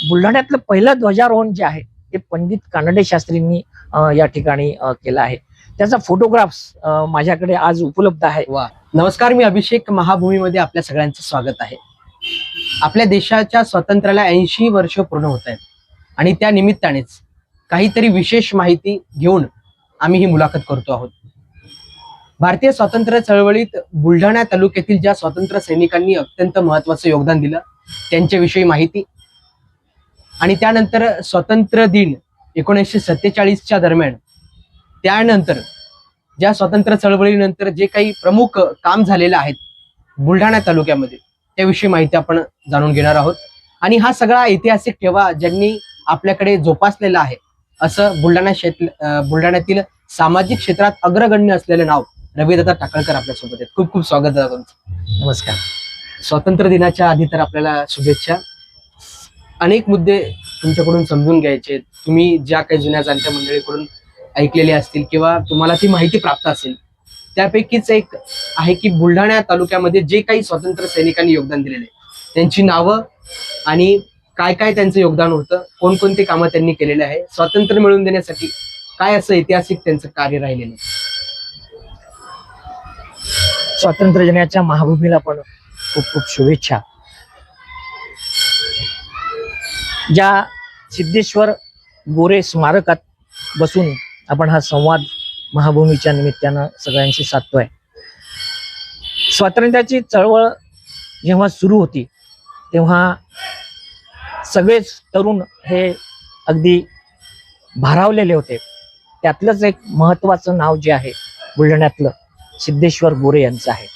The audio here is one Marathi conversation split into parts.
बुलढाण्यातलं पहिलं ध्वजारोहण जे आहे ते पंडित कानडे शास्त्रींनी या ठिकाणी केलं आहे. त्याचा फोटोग्राफ्स माझ्याकडे आज उपलब्ध आहे. वा, नमस्कार, मी अभिषेक. महाभूमीमध्ये आपल्या सगळ्यांचं स्वागत आहे. आपल्या देशाच्या स्वातंत्र्याला 80 वर्ष पूर्ण होत आहेत आणि त्या निमित्तानेच काहीतरी विशेष माहिती घेऊन आम्ही ही मुलाखत करतो आहोत. भारतीय स्वातंत्र्य चळवळीत बुलढाणा तालुक्यातील ज्या स्वातंत्र्य सैनिकांनी अत्यंत महत्त्वाचं योगदान दिलं त्यांच्याविषयी माहिती, आणि त्यानंतर स्वातंत्र्य दिन 1947च्या दरम्यान, त्यानंतर ज्या स्वातंत्र्य चळवळीनंतर जे काही प्रमुख काम झालेलं आहे बुलढाणा तालुक्यामध्ये त्याविषयी माहिती आपण जाणून घेणार आहोत. आणि हा सगळा ऐतिहासिक ठेवा ज्यांनी आपल्याकडे जोपासलेला आहे असं बुलढाण्यातील सामाजिक क्षेत्रात अग्रगण्य असलेलं नाव रविदादा टाकळकर आपल्यासोबत आहेत. खूप खूप स्वागत दादा तुमचं. नमस्कार. स्वातंत्र्य दिनाच्या आधी तर आपल्याला शुभेच्छा. अनेक मुद्दे तुमच्याकडून समजून घ्यायचे, तुम्ही ज्या काही जुन्या जाणत्या मंडळीकडून ऐकलेले असतील किंवा तुम्हाला ती माहिती प्राप्त असेल, त्यापैकीच एक आहे की बुलढाणा तालुक्यामध्ये जे काही स्वातंत्र्य सैनिकांनी योगदान दिलेले त्यांची नावं आणि काय काय त्यांचं योगदान होतं, कोणकोणती कामं त्यांनी केलेले आहे, स्वातंत्र्य मिळवून देण्यासाठी काय असं ऐतिहासिक त्यांचं कार्य राहिलेलं. स्वातंत्र्य दिनाच्या महाभूमीला पण खूप खूप शुभेच्छा. ज्या सिद्धेश्वर गोरे स्मारकात बसून आपण हा संवाद महाभूमीच्या निमित्तानं सगळ्यांशी साधतोय. स्वातंत्र्याची चळवळ जेव्हा सुरू होती तेव्हा सगळेच तरुण हे अगदी भारावलेले होते. त्यातलंच एक महत्वाचं नाव जे आहे बुलढाण्यातलं सिद्धेश्वर गोरे यांचं आहे.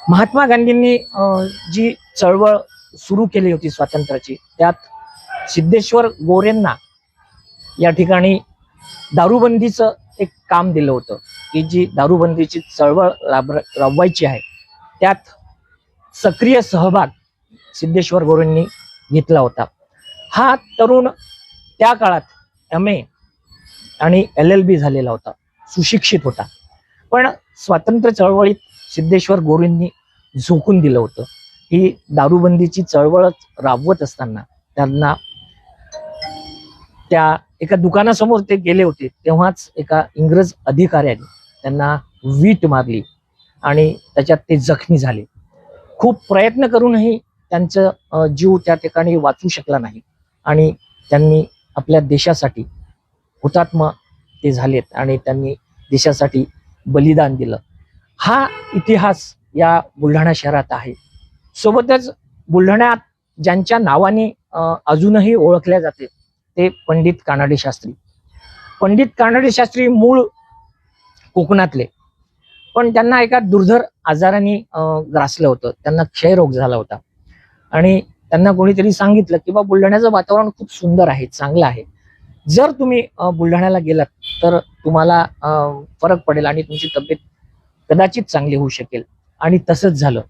महात्मा गांधींनी जी चळवळ सुरू केली होती स्वातंत्र्याची, त्यात सिद्धेश्वर गोरेंना या ठिकाणी दारूबंदीचं एक काम दिलं होतं की जी दारूबंदीची चळवळ राबवायची आहे त्यात सक्रिय सहभाग सिद्धेश्वर गोरेंनी घेतला होता. हा तरुण त्या काळात MA आणि LLB झालेला होता, सुशिक्षित होता, पण स्वातंत्र्य चळवळीत सिद्धेश्वर गोरेंनी झोकून दिलं होतं. ही दारूबंदीची चळवळ राबवत असताना त्यांना त्या एका दुकानासमोर ते गेले होते तेव्हाच एका इंग्रज अधिकाऱ्याने त्यांना वीट मारली त्याच्यात ते जखमी झाले. खूप प्रयत्न करूनही त्यांचं जीव त्या ठिकाणी वाचू शकला नाही आणि त्यांनी आपल्या देशासाठी हुतात्मा ते झालेत आणि त्यांनी देशासाठी बलिदान दिलं. हा इतिहास या बुलढाणा शहरात आहे. सोबतच बुलढाण्यात ज्यांच्या नावाने अजूनही ओळखल्या जाते ते पंडित कानडे शास्त्री. पंडित कानडे शास्त्री मूळ कोकणातले, पण त्यांना एका दुर्धर आजाराने ग्रासलं होतं. त्यांना क्षयरोग झाला होता आणि त्यांना कोणीतरी सांगितलं की बा बुलढाण्याचं वातावरण खूप सुंदर आहे, चांगलं आहे, जर तुम्ही बुलढाण्याला गेलात तर तुम्हाला फरक पडेल आणि तुमची तब्येत कदाचित चांगली होऊ शकेल. आणि तसंच झालं.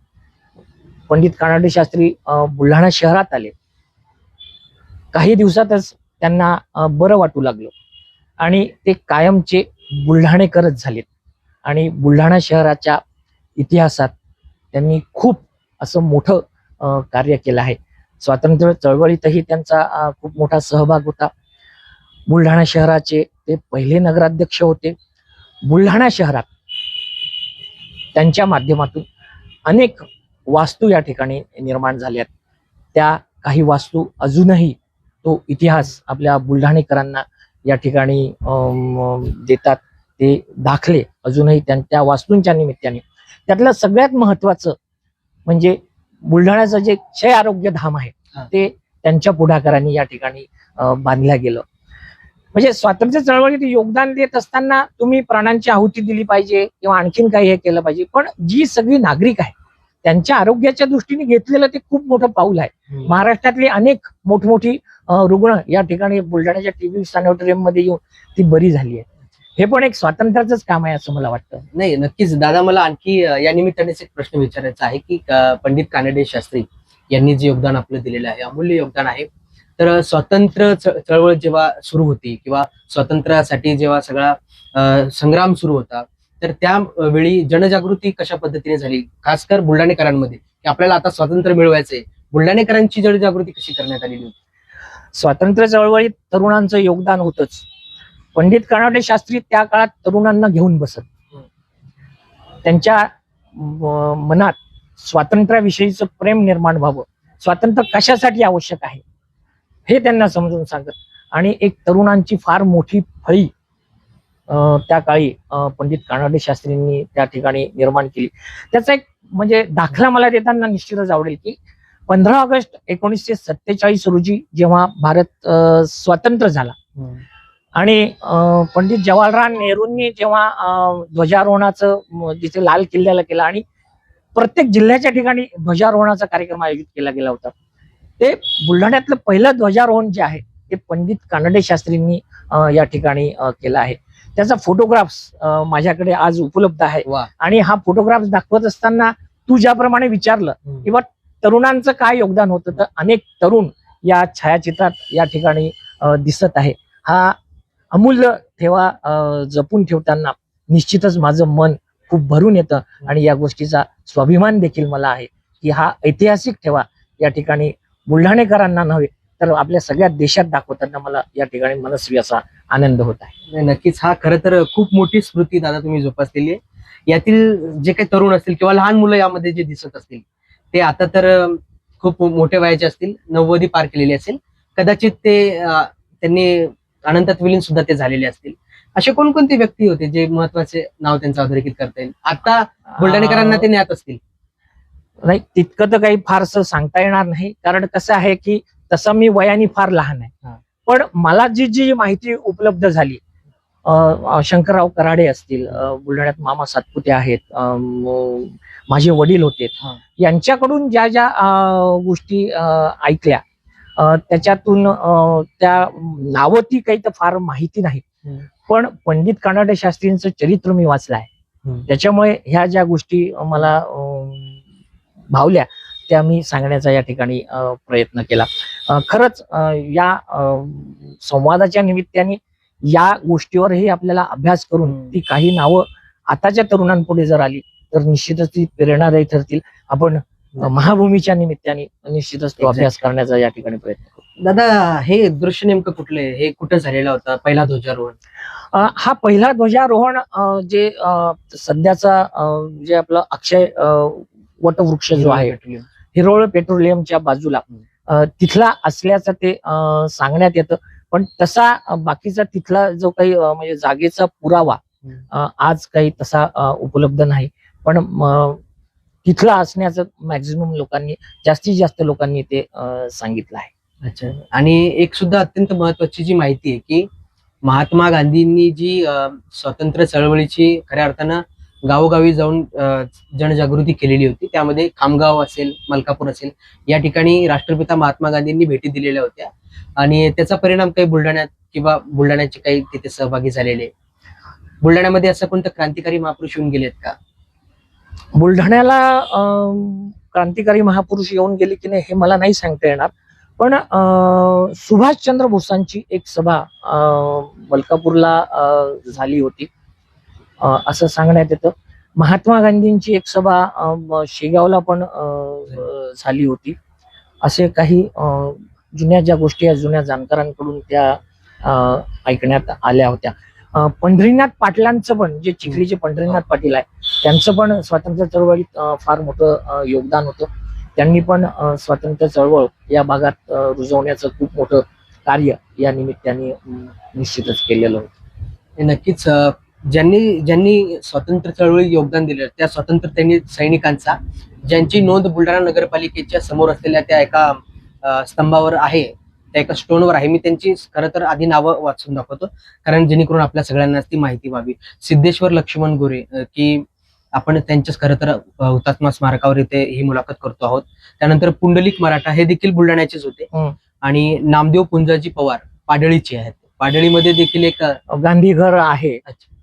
पंडित कानडे शास्त्री बुलढाणा शहरात आले. काही दिवसातच त्यांना बरं वाटू लागलं आणि ते कायमचे बुलढाणेकरच झालेत आणि बुलढाणा शहराच्या इतिहासात त्यांनी खूप असं मोठं कार्य केलं आहे. स्वातंत्र्य चळवळीतही त्यांचा खूप मोठा सहभाग होता. बुलढाणा शहराचे ते पहिले नगराध्यक्ष होते. बुलढाणा शहरात त्यांच्या माध्यमातून अनेक वास्तू या ठिकाणी निर्माण झाल्यात. त्या काही वास्तू अजूनही तो इतिहास आपल्या बुलढाणेकरांना या ठिकाणी देतात. ते दाखले अजूनही त्या वास्तूंच्या निमित्ताने. त्यातलं सगळ्यात महत्वाचं म्हणजे बुलढाण्याचं जे क्षय आरोग्य धाम आहे ते त्यांच्या पुढाकारांनी या ठिकाणी बांधलं गेलं. म्हणजे स्वातंत्र्य चळवळीत योगदान देत असताना तुम्ही प्राणांची आहुती दिली पाहिजे किंवा आणखीन काही हे केलं पाहिजे, पण जी सगळी नागरिक आहे त्यांच्या आरोग्याच्या दृष्टीने घेतलेलं ते खूप मोठं पाऊल आहे. महाराष्ट्रातली अनेक मोठमोठी रुग्ण या ठिकाणी बुलढाण्याच्या TB सॅनिटोरियम मध्ये येऊन ती बरी झाली आहे. हे पण एक स्वातंत्र्याचंच काम आहे असं मला वाटतं. नाही, नक्कीच दादा. मला आणखी या निमित्तानेच एक प्रश्न विचारायचा आहे की पंडित कानडे शास्त्री यांनी जे योगदान आपलं दिलेलं आहे, अमूल्य योगदान आहे. तर स्वातंत्र्य चळवळ जेव्हा सुरू होती किंवा स्वातंत्र्यासाठी जेव्हा सगळा संग्राम सुरू होता, तर त्यावेळी जनजागृती कशा पद्धतीने झाली, खासकर बुलढाणेकरांमध्ये, की आपल्याला आता स्वातंत्र्य मिळवायचंय, बुलढाणेकरांची जनजागृती कशी करण्यात आलेली होती? स्वातंत्र्य चळवळीत तरुणांचं योगदान होतच. पंडित कानडे शास्त्री त्या काळात तरुणांना घेऊन बसत. त्यांच्या मनात स्वातंत्र्याविषयीचं प्रेम निर्माण व्हावं, स्वातंत्र्य कशासाठी आवश्यक आहे हे त्यांना समजून सांगत. आणि एक तरुणांची फार मोठी फळी त्या काळी पंडित कानडे शास्त्रींनी त्या ठिकाणी निर्माण केली. त्याचा एक म्हणजे दाखला मला देताना निश्चितच आवडेल की 15 ऑगस्ट 1947 रोजी जेव्हा भारत स्वतंत्र झाला आणि पंडित जवाहरलाल नेहरूंनी जेव्हा ध्वजारोहणाचं जिथे लाल किल्ल्याला केलं आणि प्रत्येक जिल्ह्याच्या ठिकाणी ध्वजारोहणाचा कार्यक्रम आयोजित केला गेला होता. ते बुलढाण्यातलं पहिलं ध्वजारोहण जे आहे ते पंडित कानडे शास्त्रींनी या ठिकाणी केलं आहे. त्याचा फोटोग्राफ्स माझ्याकडे आज उपलब्ध आहे. आणि हा फोटोग्राफ्स दाखवत असताना तू ज्याप्रमाणे विचारलं किंवा तरुणांचं काय योगदान होतं, तर अनेक तरुण या छायाचित्रात या ठिकाणी दिसत आहे. हा अमूल्य ठेवा जपून ठेवताना निश्चितच माझं मन खूप भरून येतं आणि या गोष्टीचा स्वाभिमान देखील मला आहे की हा ऐतिहासिक ठेवा या ठिकाणी बुलढाणेकरांना नव्हे तर आपल्या सगळ्या देशात दाखवताना मला या ठिकाणी मनस्वी असा आनंद होत आहे. नक्कीच हा खरं तर खूप मोठी स्मृती दादा तुम्ही जोपासलेली आहे. यातील जे काही तरुण असतील किंवा लहान मुलं यामध्ये जे दिसत असतील ते आता तर खूप मोठ्या वयाचे असतील, 90 पार केलेली असेल, कदाचित ते त्यांनी अनंतात विलीन सुद्धा ते झालेले असतील. असे कोणकोणते व्यक्ती होते जे महत्वाचे नाव त्यांचं अधोरेखित करता येईल आता बुलढाणेकरांना ते ज्ञात असतील? नाही, तितकं तर काही फारसं सांगता येणार नाही, कारण कसं आहे की तसं मी वयाने फार लहान आहे. पण मला जी जी माहिती उपलब्ध झाली, शंकरराव कराडे असतील, बुलढाण्यात मामा सातपुते आहेत, माझे वडील होते, यांच्याकडून ज्या ज्या गोष्टी ऐकल्या त्याच्यातून त्या नावं ती काही तर फार माहिती नाही. पण पंडित कानडे शास्त्रींचं चरित्र मी वाचलं आहे, त्याच्यामुळे ह्या ज्या गोष्टी मला भावल्या त्या मी सांगण्याचा या ठिकाणी प्रयत्न केला. खरंच या संवादाच्या निमित्ताने या गोष्टीवरही आपल्याला अभ्यास करून ती काही नावं आताच्या तरुणांपुढे जर आली तर निश्चितच ती प्रेरणादायी ठरतील. आपण महाभूमीच्या निमित्ताने निश्चितच तो अभ्यास करण्याचा या ठिकाणी प्रयत्न करू. दादा, हे दृश्य नेमकं कुठलं आहे? हे कुठं झालेलं होतं पहिला ध्वजारोहण? हा पहिला ध्वजारोहण जे सध्याचा जे आपलं अक्षय वटवृक्ष जो आहे हिरोळ पेट्रोलियमच्या बाजूला तिथला असल्याचं ते सांगण्यात येतं. पण तसा बाकीचा तिथला जो काही म्हणजे जागेचा पुरावा आज काही तसा उपलब्ध नाही. पण तिथला असण्याचं मॅक्झिमम लोकांनी, जास्तीत जास्त लोकांनी ते सांगितलं आहे. अच्छा. आणि एक सुद्धा अत्यंत महत्वाची जी माहिती आहे की महात्मा गांधींनी जी स्वातंत्र्य चळवळीची खऱ्या अर्थानं गावोगावी जाऊन जनजागृती केलेली होती, त्यामध्ये खामगाव असेल, मलकापूर असेल, या ठिकाणी राष्ट्रपिता महात्मा गांधींनी भेटी दिलेल्या होत्या आणि त्याचा परिणाम काही बुलढाण्यात किंवा बुलढाण्याचे काही तिथे सहभागी झालेले. बुलढाण्यामध्ये असं कोणतं क्रांतिकारी महापुरुष येऊन गेलेत का? बुलढाण्याला क्रांतिकारी महापुरुष येऊन गेले की नाही हे मला नाही सांगता येणार. पण सुभाषचंद्र बोसांची एक सभा मलकापूरला झाली होती असं सांगण्यात येतं. महात्मा गांधींची एक सभा शेगावला पण झाली होती. असे काही जुन्या ज्या गोष्टी जुन्या जाणकारांकडून त्या ऐकण्यात आल्या होत्या. पंढरीनाथ पाटलांचं पण, जे चिखलीचे पंढरीनाथ पाटील आहे, त्यांचं पण स्वातंत्र्य चळवळीत फार मोठं योगदान होतं. त्यांनी पण स्वातंत्र्य चळवळ या भागात रुजवण्याचं खूप मोठं कार्य या निमित्ताने निश्चितच केलेलं होतं. नक्कीच ज्यांनी ज्यांनी स्वातंत्र्य चळवळीत योगदान दिलं त्या स्वातंत्र्य सैनिकांचा, ज्यांची नोंद बुलढाणा नगरपालिकेच्या समोर असलेल्या त्या एका स्तंभावर आहे, त्या एका स्टोनवर आहे. मी त्यांची खरं तर आधी नावं वाचून दाखवतो कारण जेणेकरून आपल्या सगळ्यांना ती माहिती व्हावी. सिद्धेश्वर लक्ष्मण गोरे, की आपण त्यांच्याच खरं तर हुतात्मा स्मारकावर इथे ही मुलाखत करतो आहोत. त्यानंतर पुंडलिक मराठा, हे देखील बुलढाण्याचेच होते. आणि नामदेव पुंजाजी पवार पाडळीचे आहेत. पाडळीमध्ये देखील एक गांधी घर आहे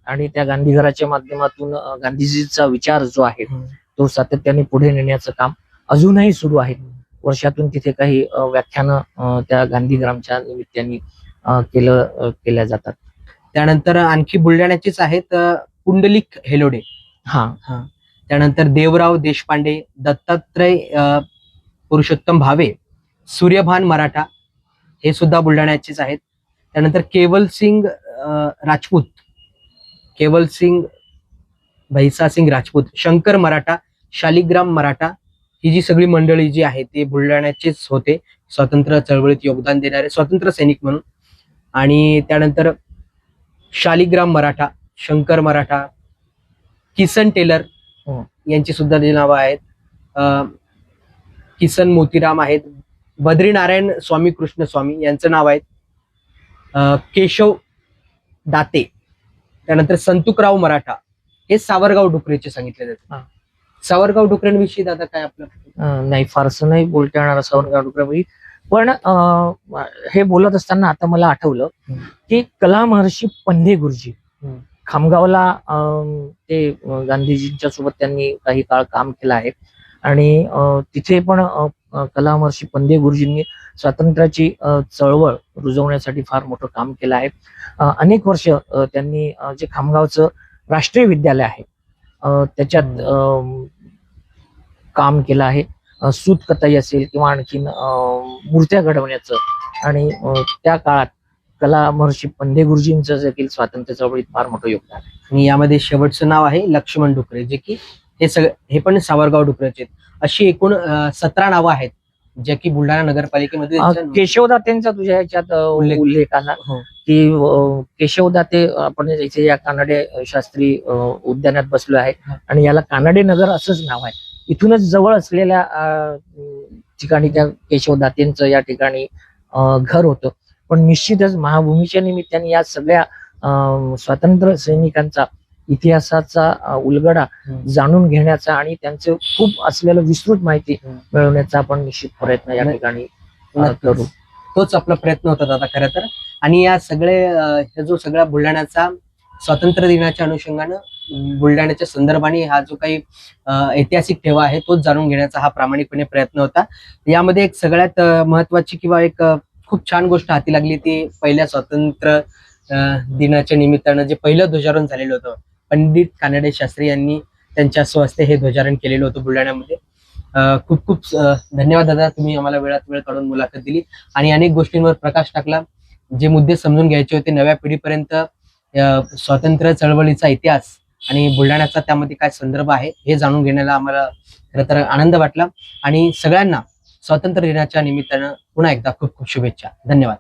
आणि त्या गांधी घराच्या माध्यमातून गांधीजीचा विचार जो आहे तो सातत्याने पुढे नेण्याचं काम अजूनही सुरू आहे. वर्षातून तिथे काही व्याख्यानं त्या गांधीग्रामच्या निमित्ताने केल्या जातात. त्यानंतर आणखी बुलढाण्याचेच आहेत पुंडलिक हेलोडे, त्यानंतर देवराव देशपांडे, दत्तात्रय पुरुषोत्तम भावे, सूर्यभान मराठा, हे सुद्धा बुलढाण्याचेच आहेत. त्यानंतर केवल सिंग भैसा सिंग राजपूत, शंकर मराठा, शालिग्राम मराठा, ही जी सगळी मंडळी जी आहे ते बुलढाण्याचेच होते, स्वातंत्र्य चळवळीत योगदान देणारे स्वातंत्र्य सैनिक म्हणून. आणि त्यानंतर शालिग्राम मराठा, शंकर मराठा, किसन टेलर यांची सुद्धा जी नावं आहेत. किसन मोतीराम आहेत, बद्रीनारायण स्वामी कृष्ण स्वामी यांचं नाव आहे. केशव दाते, त्यानंतर संतुकराव मराठा, हे सावरगाव डुकरेचे सांगितले जाते. सावरगाव डुकरेंविषयी दादा काय आपलं? नाही, फारसं नाही बोलता येणार सावरगाव डुकरे, पण हे बोलत असताना आता मला आठवलं की कला महर्षी पंधे गुरुजी खामगावला ते गांधीजींच्या सोबत त्यांनी काही काळ काम केलं आहे. आणि तिथे पण कला महर्षी पंधे गुरुजींनी स्वातंत्र्याची चळवळ रुजवण्यासाठी फार मोठं काम केलं आहे. अनेक वर्ष त्यांनी जे खामगावचं राष्ट्रीय विद्यालय आहे त्याच्यात काम केलं आहे. सूत कताई असेल किंवा आणखीन मूर्त्या घडवण्याचं. आणि त्या काळात कला महर्षी पंधे गुरुजींचं देखील स्वातंत्र्य चळवळीत फार मोठं योगदान आहे. आणि यामध्ये शेवटचं नाव आहे लक्ष्मण डुकरे, जे की हे पण सावरगाव डुकरेचे आहेत. अशी एकूण 17 नावं आहेत जे की बुलढाणा नगरपालिकेमध्ये केशवदातेंचा तुझ्या ह्याच्यात उल्लेख आला की केशवदाते आपण इथे या कानडे शास्त्री उद्यानात बसलो आहे आणि याला कानडे नगर असंच नाव आहे. इथूनच जवळ असलेल्या ठिकाणी त्या केशवदातेंचं या ठिकाणी घर होतं. पण निश्चितच महाभूमीच्या निमित्ताने या सगळ्या स्वातंत्र्य सैनिकांचा इतिहासाचा उलगडा जाणून घेण्याचा आणि त्यांचे खूप असलेलं विस्तृत माहिती मिळवण्याचा आपण निश्चित प्रयत्न या ठिकाणी करू. तोच आपला प्रयत्न होता दादा खरं तर. आणि या जो सगळा बुलढाण्याचा स्वातंत्र्य दिनाच्या अनुषंगानं बुलढाण्याच्या संदर्भाने हा जो काही ऐतिहासिक ठेवा आहे तोच जाणून घेण्याचा हा प्रामाणिकपणे प्रयत्न होता. यामध्ये एक सगळ्यात महत्वाची किंवा एक खूप छान गोष्ट हाती लागली ती पहिल्या स्वातंत्र्य दिनाच्या निमित्तानं जे पहिलं ध्वजारोहण झालेलं होतं. पंडित कानडे शास्त्री यांनी त्यांच्या स्वहस्ते हे ध्वजारोहण केलेलं होतं बुलढाण्यामध्ये. खूप खूप धन्यवाद दादा, तुम्ही आम्हाला वेळात वेळ काढून मुलाखत दिली आणि अनेक गोष्टींवर प्रकाश टाकला. जे मुद्दे समजून घ्यायचे होते नव्या पिढीपर्यंत, स्वातंत्र्य चळवळीचा इतिहास आणि बुलढाण्याचा त्यामध्ये काय संदर्भ आहे हे जाणून घेण्याला आम्हाला खरं तर आनंद वाटला. आणि सगळ्यांना स्वातंत्र्य दिनाच्या निमित्तानं पुन्हा एकदा खूप खूप शुभेच्छा. धन्यवाद.